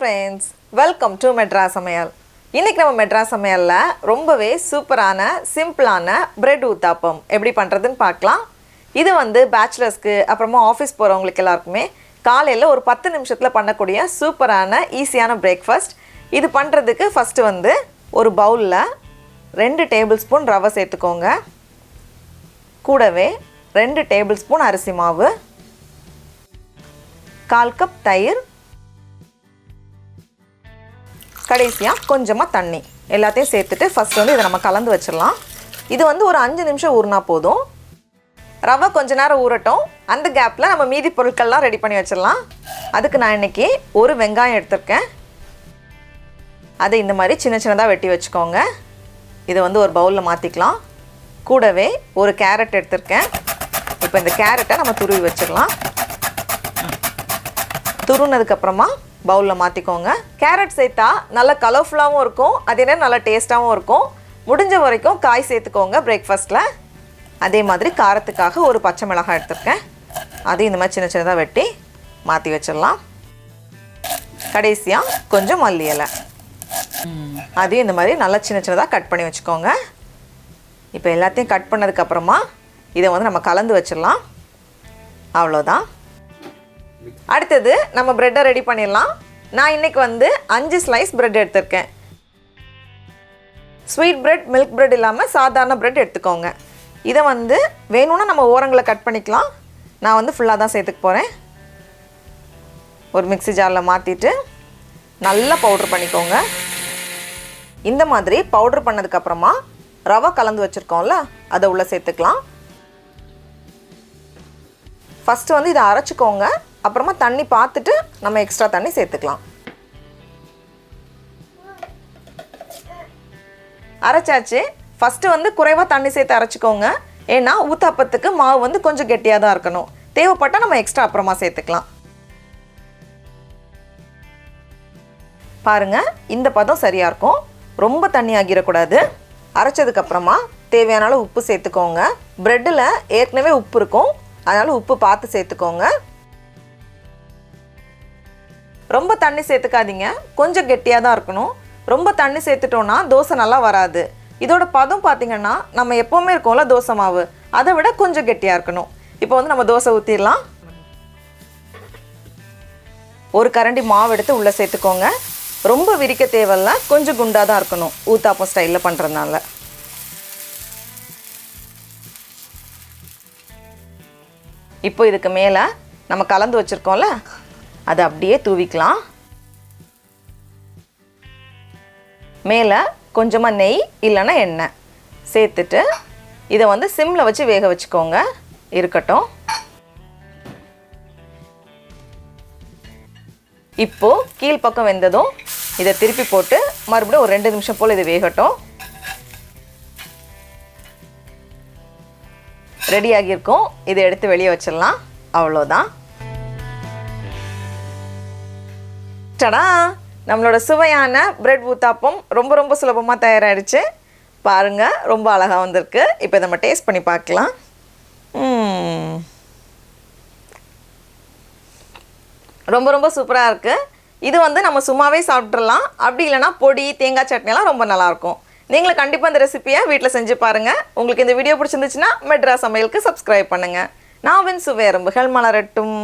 friends, welcome to Madras Samayal. இன்னைக்கு நம்ம Madras Samayalல ரொம்பவே சூப்பரான சிம்பிளான bread uttapam எப்படி பண்றதுன்னு பார்க்கலாம். இது வந்து bachelors-க்கு அப்புறமா ஆபீஸ் போறவங்களுக்கு எல்லாருக்குமே காலையில ஒரு 10 நிமிஷத்துல பண்ணக்கூடிய சூப்பரான ஈஸியான பிரேக்ஃபாஸ்ட். இது பண்றதுக்கு ஃபர்ஸ்ட் வந்து ஒரு பவுல்ல 2 டேபிள்ஸ்பூன் ரவை சேர்த்துக்கோங்க. கூடவே 2 டேபிள்ஸ்பூன் அரிசி மாவு, 1/4 கப் தயிர், கடைசியா கொஞ்சமா தண்ணி எல்லாத்தையும் சேர்த்துட்டு ஃபர்ஸ்ட் வந்து இத நம்ம கலந்து வச்சிரலாம். இது வந்து ஒரு 5 நிமிஷம் ஊறினா போதும். ரவை கொஞ்ச நேரம் ஊறட்டும். அந்த கேப்ல நம்ம மீதி பொருட்கள்லாம் ரெடி பண்ணி வச்சிரலாம். அதுக்கு நான் இன்னைக்கு ஒரு வெங்காயம் எடுத்துர்க்கேன். அதை இந்த மாதிரி சின்ன சின்னதா வெட்டி வச்சுக்கோங்க. இத வந்து ஒரு பவுல்ல மாத்திக்கலாம். கூடவே ஒரு கேரட் எடுத்துர்க்கேன். இப்போ இந்த கேரட்டை நம்ம துருவி வச்சிரலாம். துருவினதுக்கு அப்புறமா பவுல்ல மாத்திக்கோங்க. கேரட் சேர்த்தா நல்ல கலர்ஃபுல்லாவும் இருக்கும், அதே நேரம் நல்ல டேஸ்டாவும் இருக்கும். முடிஞ்ச வரைக்கும் காய் சேர்த்துக்கோங்க பிரேக்ஃபாஸ்ட்ல. அதே மாதிரி காரத்துக்காக ஒரு பச்சை மிளகாய் எடுத்துர்க்கேன். அதையும் இந்த மாதிரி சின்ன சின்னதா வெட்டி மாத்தி வச்சிரலாம். கடைசியா கொஞ்சம் மல்லி இலை, அதையும் இந்த மாதிரி நல்லா சின்ன சின்னதா கட் பண்ணி வச்சுக்கோங்க. இப்போ எல்லாத்தையும் கட் பண்ணதுக்கு அப்புறமா இதை வந்து நம்ம கலந்து வச்சிடலாம். அவ்வளோதான். அடுத்தது நம்ம பிரெட்டை ரெடி பண்ணிடலாம். நான் இன்னைக்கு வந்து 5 ஸ்லைஸ் பிரெட் எடுத்திருக்கேன். ஸ்வீட் பிரெட், மில்க் பிரெட் இல்லாமல் சாதாரண பிரெட் எடுத்துக்கோங்க. இதை வந்து வேணும்னா நம்ம ஓரங்களை கட் பண்ணிக்கலாம். நான் வந்து ஃபுல்லாக தான் சேர்த்துக்க போகிறேன். ஒரு மிக்ஸி ஜாரில் மாற்றிட்டு நல்லா பவுட்ரு பண்ணிக்கோங்க. இந்த மாதிரி பவுட்ரு பண்ணதுக்கப்புறமா ரவை கலந்து வச்சுருக்கோம்ல, அதை உள்ளே சேர்த்துக்கலாம். ஃபஸ்ட்டு வந்து இதை அரைச்சிக்கோங்க. அப்புறமா தண்ணி பார்த்துட்டு நம்ம எக்ஸ்ட்ரா தண்ணி சேர்த்துக்கலாம். அரைச்சாச்சு. ஃபஸ்ட்டு வந்து குறைவாக தண்ணி சேர்த்து அரைச்சிக்கோங்க. ஏன்னா ஊத்தாப்பத்துக்கு மாவு வந்து கொஞ்சம் கெட்டியாக தான் இருக்கணும். தேவைப்பட்டால் நம்ம எக்ஸ்ட்ரா அப்புறமா சேர்த்துக்கலாம். பாருங்கள், இந்த பதம் சரியாக இருக்கும். ரொம்ப தண்ணி ஆகிடக்கூடாது. அரைச்சதுக்கப்புறமா தேவையான அளவு உப்பு சேர்த்துக்கோங்க. ப்ரெட்டில் ஏற்கனவே உப்பு இருக்கும், அதனால் உப்பு பார்த்து சேர்த்துக்கோங்க. ரொம்ப தண்ணி சேர்த்துக்காதீங்க, கொஞ்சம் கெட்டியாக தான் இருக்கணும். ரொம்ப தண்ணி சேர்த்துட்டோன்னா தோசை நல்லா வராது. இதோட பதம் பார்த்திங்கன்னா நம்ம எப்போவுமே இருக்கோம்ல தோசை மாவு, அதை விட கொஞ்சம் கெட்டியாக இருக்கணும். இப்போ வந்து நம்ம தோசை ஊற்றிடலாம். ஒரு கரண்டி மாவு எடுத்து உள்ளே சேர்த்துக்கோங்க. ரொம்ப விரிக்க தேவையில்ல, கொஞ்சம் குண்டாக தான் இருக்கணும் ஊத்தாப்பம் ஸ்டைலில் பண்ணுறதுனால. இப்போ இதுக்கு மேலே நம்ம கலந்து வச்சுருக்கோம்ல, அதை அப்படியே தூவிக்கலாம். மேலே கொஞ்சமாக நெய் இல்லைன்னா எண்ணெய் சேர்த்துட்டு இதை வந்து சிம்மில் வச்சு வேக வச்சுக்கோங்க. இருக்கட்டும். இப்போது கீழ்ப்பக்கம் வெந்ததும் இதை திருப்பி போட்டு மறுபடியும் ஒரு 2 நிமிஷம் போல் இது வேகட்டும். ரெடி ஆகியிருக்கும். இதை எடுத்து வெளியே வச்சிடலாம். அவ்வளோதான். டடா, நம்மளோட சுவையான பிரெட் ஊத்தாப்பம் ரொம்ப ரொம்ப சுலபமாக தயாராகிடுச்சு. பாருங்கள், ரொம்ப அழகாக வந்திருக்கு. இப்போ நம்ம டேஸ்ட் பண்ணி பார்க்கலாம். ரொம்ப ரொம்ப சூப்பராக இருக்குது. இது வந்து நம்ம சும்மாவே சாப்பிட்றலாம். அப்படி இல்லைனா பொடி, தேங்காய் சட்னிலாம் ரொம்ப நல்லாயிருக்கும். நீங்களும் கண்டிப்பாக இந்த ரெசிபியை வீட்டில் செஞ்சு பாருங்கள். உங்களுக்கு இந்த வீடியோ பிடிச்சிருந்துச்சுன்னா மெட்ராஸ் சமையலுக்கு சப்ஸ்கிரைப் பண்ணுங்கள். நாவின் சுவை எறும்புகள் மலரட்டும்.